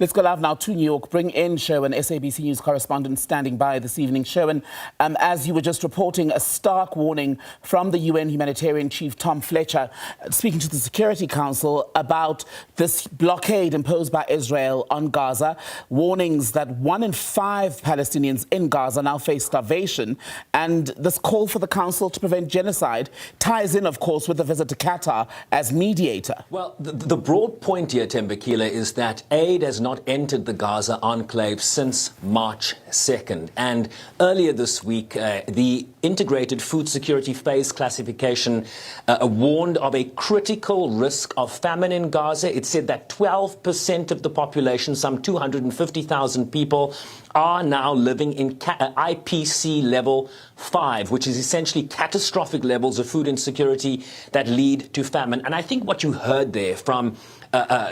Let's go live now to New York. Bring in Sherwin, SABC News correspondent, standing by this evening. Sherwin, as you were just reporting, a stark warning from the UN Humanitarian Chief Tom Fletcher, speaking to the Security Council about this blockade imposed by Israel on Gaza. Warnings that 1 in 5 Palestinians in Gaza now face starvation. And this call for the Council to prevent genocide ties in, of course, with the visit to Qatar as mediator. Well, the broad point here, Tembekile, is that aid has not entered the Gaza enclave since March 2nd. And earlier this week, the Integrated Food Security Phase Classification warned of a critical risk of famine in Gaza. It said that 12% of the population, some 250,000 people, are now living in IPC level 5, which is essentially catastrophic levels of food insecurity that lead to famine. And I think what you heard there from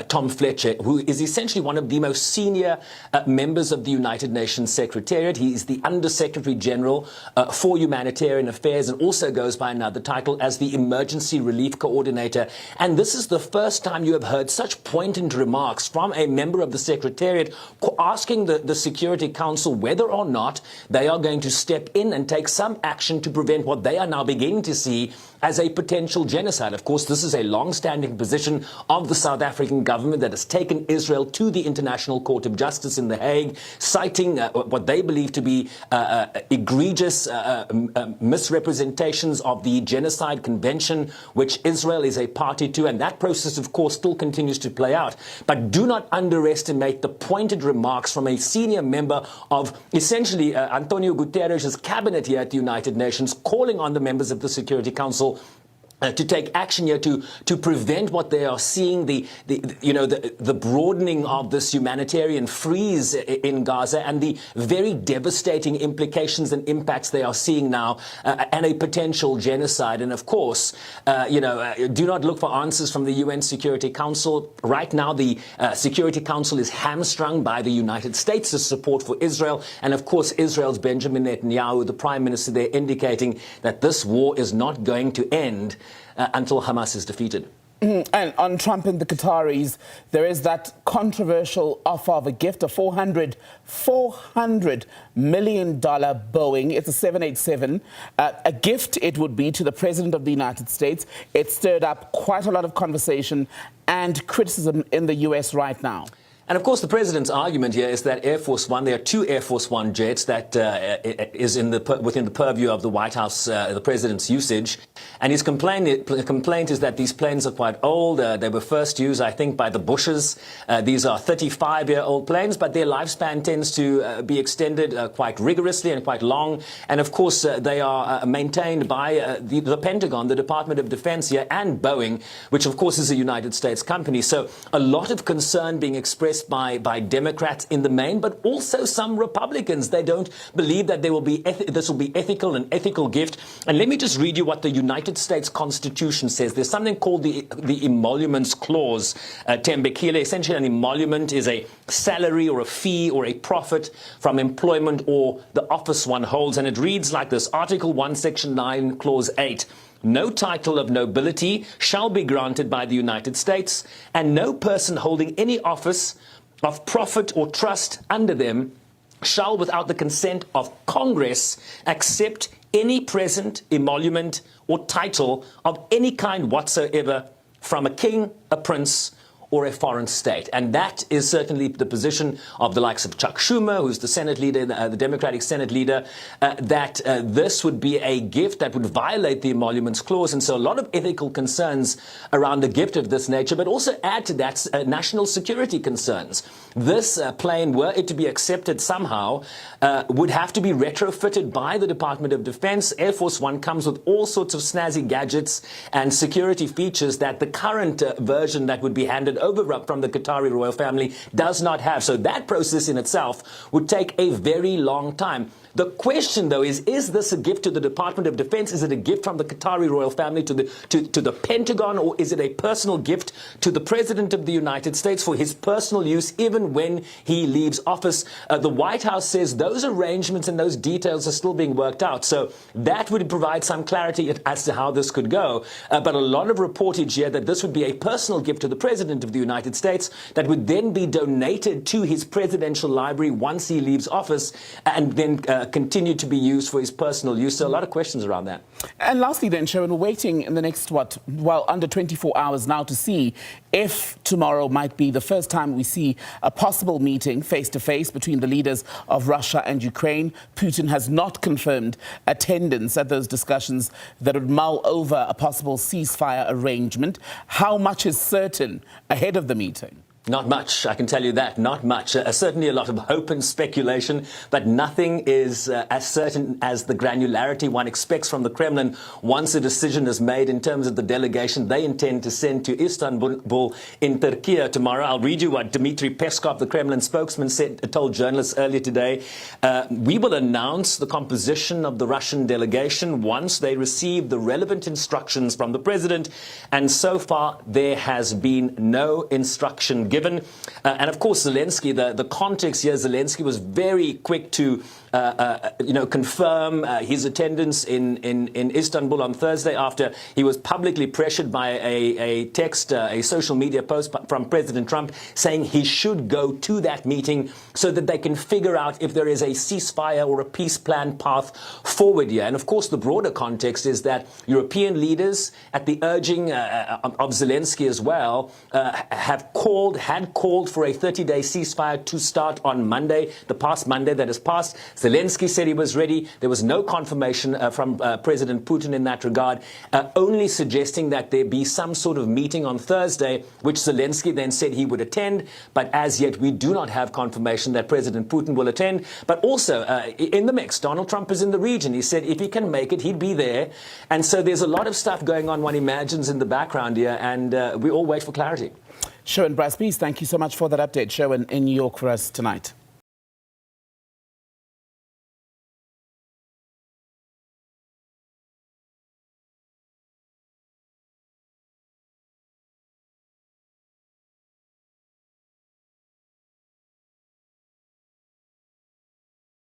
Tom Fletcher, who is essentially one of the most senior members of the United Nations Secretariat. He is the Under-Secretary General for Humanitarian Affairs and also goes by another title as the Emergency Relief Coordinator. And this is the first time you have heard such poignant remarks from a member of the Secretariat asking the Security Council whether or not they are going to step in and take some action to prevent what they are now beginning to see as a potential genocide. Of course, this is a long-standing position of the South African government that has taken Israel to the International Court of Justice in The Hague, citing what they believe to be egregious misrepresentations of the Genocide Convention, which Israel is a party to. And that process, of course, still continues to play out. But do not underestimate the pointed remarks from a senior member of essentially Antonio Guterres' cabinet here at the United Nations, calling on the members of the Security Council to take action here to prevent what they are seeing, the broadening of this humanitarian freeze in Gaza and the very devastating implications and impacts they are seeing now, and a potential genocide. And of course, do not look for answers from the UN Security Council. Right now, the Security Council is hamstrung by the United States' support for Israel. And of course, Israel's Benjamin Netanyahu, the Prime Minister there, indicating that this war is not going to end until Hamas is defeated. And on Trump and the Qataris, there is that controversial offer of a gift of $400 million Boeing. It's a 787. A gift it would be to the President of the United States. It stirred up quite a lot of conversation and criticism in the US right now. And of course, the president's argument here is that Air Force One, there are 2 Air Force One jets that is within the purview of the White House, the president's usage. And his complaint is that these planes are quite old. They were first used, I think, by the Bushes. These are 35-year-old planes, but their lifespan tends to be extended quite rigorously and quite long. And of course, they are maintained by the Pentagon, the Department of Defense here, and Boeing, which of course is a United States company. So a lot of concern being expressed by Democrats in the main, but also some Republicans. They don't believe that this will be ethical, an ethical gift. And let me just read you what the United States Constitution says. There's something called the Emoluments Clause, Tembekile. Essentially, an emolument is a salary or a fee or a profit from employment or the office one holds. And it reads like this: Article 1, Section 9, Clause 8. No title of nobility shall be granted by the United States, and no person holding any office of profit or trust under them shall, without the consent of Congress, accept any present, emolument, or title of any kind whatsoever from a king, a prince, or a foreign state. And that is certainly the position of the likes of Chuck Schumer, who's the Senate leader, the Democratic Senate leader, that this would be a gift that would violate the Emoluments Clause. And so a lot of ethical concerns around a gift of this nature, but also add to that national security concerns. This plane, were it to be accepted somehow, would have to be retrofitted by the Department of Defense. Air Force One comes with all sorts of snazzy gadgets and security features that the current version that would be handed over from the Qatari royal family does not have. So that process in itself would take a very long time. The question, though, is this a gift to the Department of Defense? Is it a gift from the Qatari royal family to the Pentagon? Or is it a personal gift to the President of the United States for his personal use, even when he leaves office? The White House says those arrangements and those details are still being worked out. So that would provide some clarity as to how this could go. But a lot of reportage here that this would be a personal gift to the President of the United States that would then be donated to his presidential library once he leaves office and then continue to be used for his personal use. So a lot of questions around that. And lastly then, Sherwin, we're waiting in the next, under 24 hours now to see if tomorrow might be the first time we see a possible meeting face-to-face between the leaders of Russia and Ukraine. Putin has not confirmed attendance at those discussions that would mull over a possible ceasefire arrangement. How much is certain ahead of the meeting? Not much, I can tell you that, not much. Certainly a lot of hope and speculation, but nothing is as certain as the granularity one expects from the Kremlin once a decision is made in terms of the delegation they intend to send to Istanbul in Turkey tomorrow. I'll read you what Dmitry Peskov, the Kremlin spokesman, told journalists earlier today. We will announce the composition of the Russian delegation once they receive the relevant instructions from the president, and so far there has been no instruction given. And of course, Zelensky, the context here, Zelensky was very quick to confirm his attendance in Istanbul on Thursday after he was publicly pressured by a text, a social media post from President Trump saying he should go to that meeting so that they can figure out if there is a ceasefire or a peace plan path forward here. And of course, the broader context is that European leaders, at the urging of Zelensky as well, had called for a 30-day ceasefire to start on Monday, the past Monday that has passed. Zelensky said he was ready. There was no confirmation from President Putin in that regard, only suggesting that there be some sort of meeting on Thursday, which Zelensky then said he would attend. But as yet, we do not have confirmation that President Putin will attend. But also, in the mix, Donald Trump is in the region. He said if he can make it, he'd be there. And so there's a lot of stuff going on, one imagines, in the background here, and we all wait for clarity. Sherwin Bryce-Pease, thank you so much for that update. Sherwin in New York for us tonight.